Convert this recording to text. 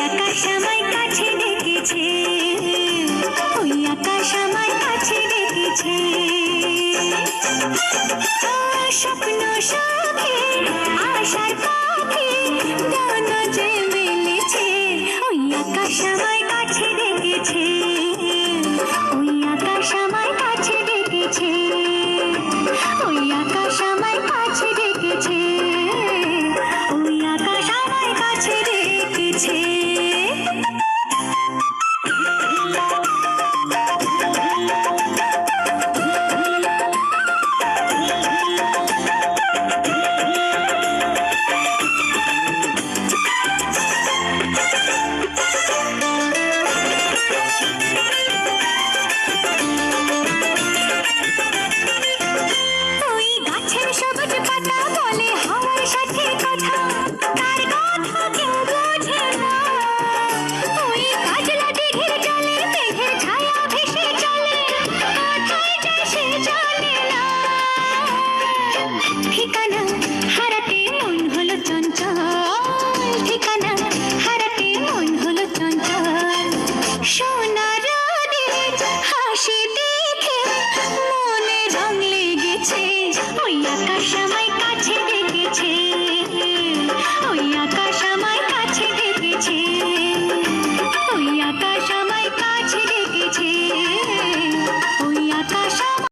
আকাশ আমায় কাছে ডেকেছে, ওই আকাশ আমায় কাছে ডেকেছে। স্বপ্ন সখী আশার পাখি ডানা যে মেলেছে, ওই আকাশ আমায় কাছে ডেকেছে, ওই আকাশ আমায় কাছে ডেকেছে, ওই আকাশ আমায় কাছে ডেকেছে, ওই আকাশ আমায় কাছে ডেকেছে। ওই গাছের সবুজ পাতা বলে হাওয়ার সাথে কথা, তার কথা কেউ বোঝে না। ওই কাজলা দিঘির জলে মেঘের ছায়া ভেসে চলে, কোথায় যায় সে জানে না। ঠিকানা হারাতে মন হলো চঞ্চল, ঠিকানা হারাতে মন হলো চঞ্চল। সোনার হাসি দেখে মনে রং লেগেছে, ওই আকাশ আমায়